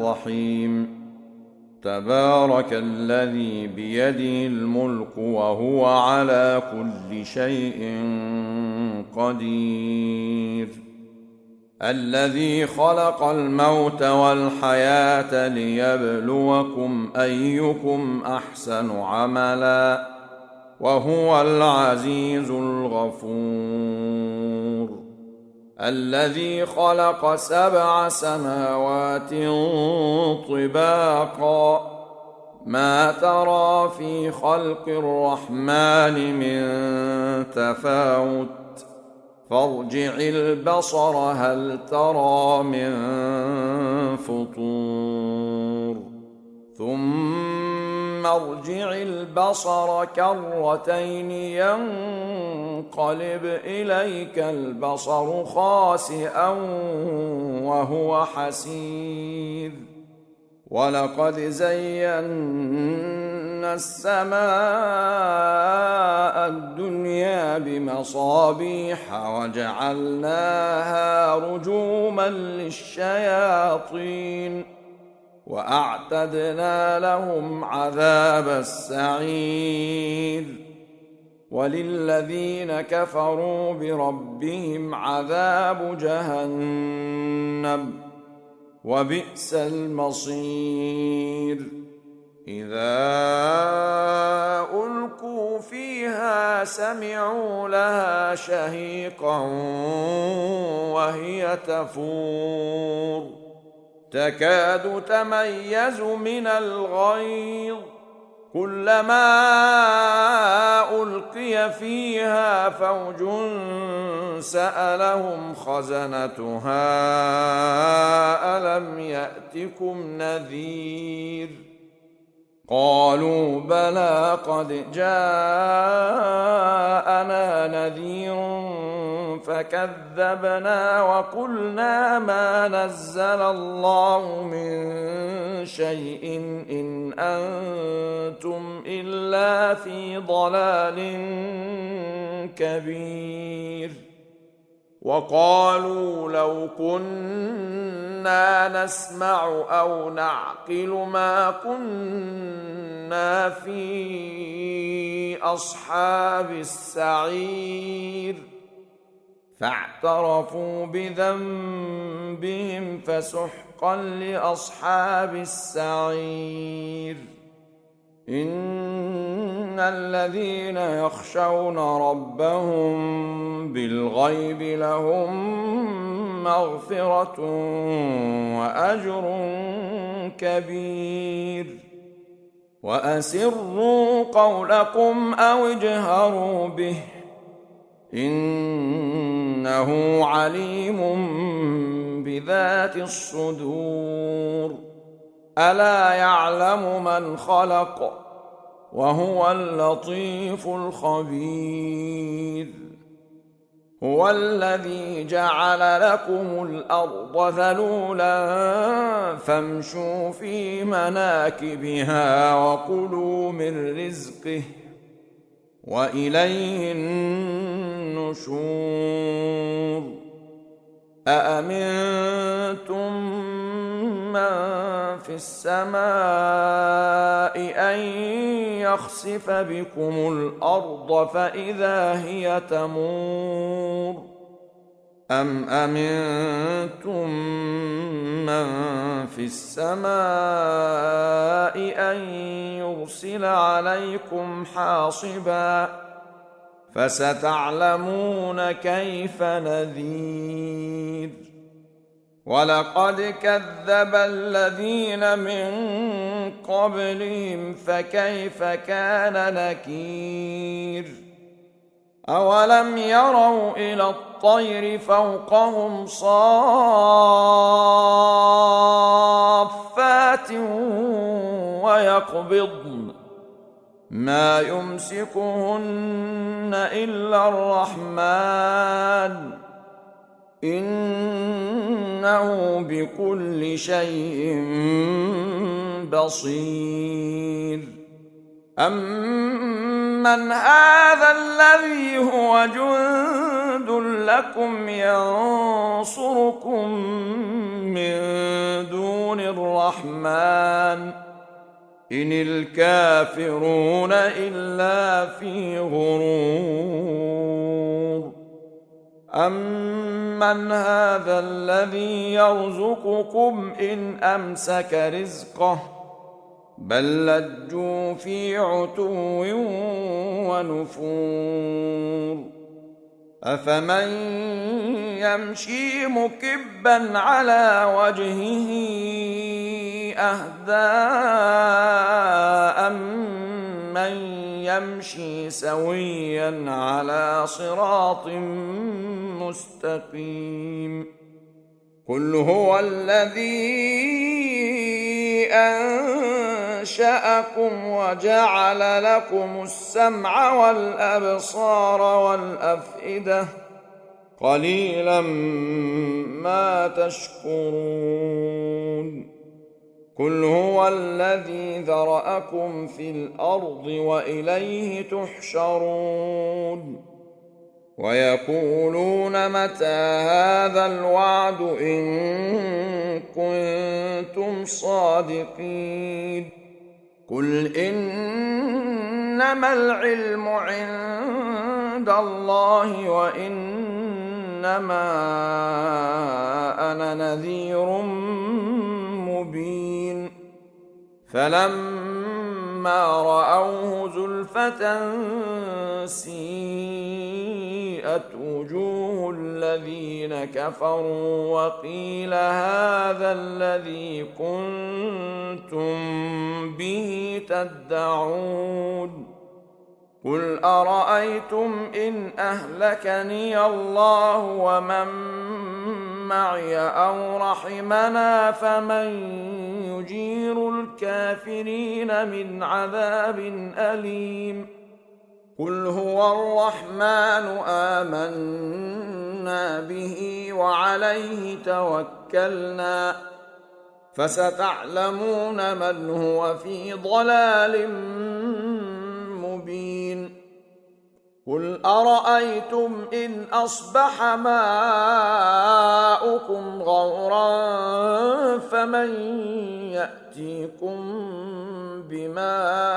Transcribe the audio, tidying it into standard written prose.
الرحيم تبارك الذي بيده الملك وهو على كل شيء قدير الذي خلق الموت والحياة ليبلوكم أيكم أحسن عملا وهو العزيز الغفور الذي خلق 7 سماوات طباقا ما ترى في خلق الرحمن من تفاوت فارجع البصر هل ترى من فطور ثم ارجع البصر كرتين ينقلب إليك البصر خاسئا وهو حسير ولقد زينا السماء الدنيا بمصابيح وجعلناها رجوما للشياطين وأعتدنا لهم عذاب السعير وللذين كفروا بربهم عذاب جهنم وبئس المصير إذا ألقوا فيها سمعوا لها شهيقا وهي تفور تكاد تميز من الغيظ كلما ألقي فيها فوج سألهم خزنتها ألم يأتكم نذير قالوا بلى قد جاءنا نذير فكذبنا وقلنا ما نزل الله من شيء إن أنتم إلا في ضلال كبير وقالوا لو كنا نسمع أو نعقل ما كنا في أصحاب السعير فاعترفوا بذنبهم فسحقا لأصحاب السعير إن الذين يخشون ربهم بالغيب لهم مغفرة وأجر كبير وأسروا قولكم أو اجهروا به إنه عليم بذات الصدور ألا يعلم من خلق وهو اللطيف الخبير هو الذي جعل لكم الأرض ذلولا فامشوا في مناكبها وكلوا من رزقه وإليه النشور أأمنتم من في السماء أن يخسف بكم الأرض فإذا هي تمور أم أمنتم من في السماء أن يرسل عليكم حاصبا فستعلمون كيف نذير ولقد كذب الذين من قبلهم فكيف كان نكير أولم يروا إلى الطير فوقهم صافات ويقبضن ما يمسكهن إلا الرحمن إنه بكل شيء بصير أمن هذا الذي هو جند لكم ينصركم من دون الرحمن إن الكافرون إلا في غرور أمن هذا الذي يرزقكم إن أمسك رزقه بل لجوا في عتو ونفور أفمن يمشي مكبا على وجهه أهدى أمن يمشي سويا على صراط مستقيم قل هو الذي أنشأكم وجعل لكم السمع والأبصار والأفئدة قليلا ما تشكرون قل هو الذي ذرأكم في الأرض وإليه تحشرون ويقولون متى هذا الوعد إن كنتم صادقين قل إنما العلم عند الله وإنما أنا نذير مبين فلما رأوه زلفة سيئت وجوه الذين كفروا وقيل هذا الذي كنتم به تدعون قل أرأيتم إن أهلكني الله ومن معي أو رحمنا فمن يجير الكافرين من عذاب أليم قل هو الرحمن آمنا به وعليه توكلنا فستعلمون من هو في ضلال مبين قل أرأيتم إن أصبح ماؤكم غورا فمن يأتيكم بماء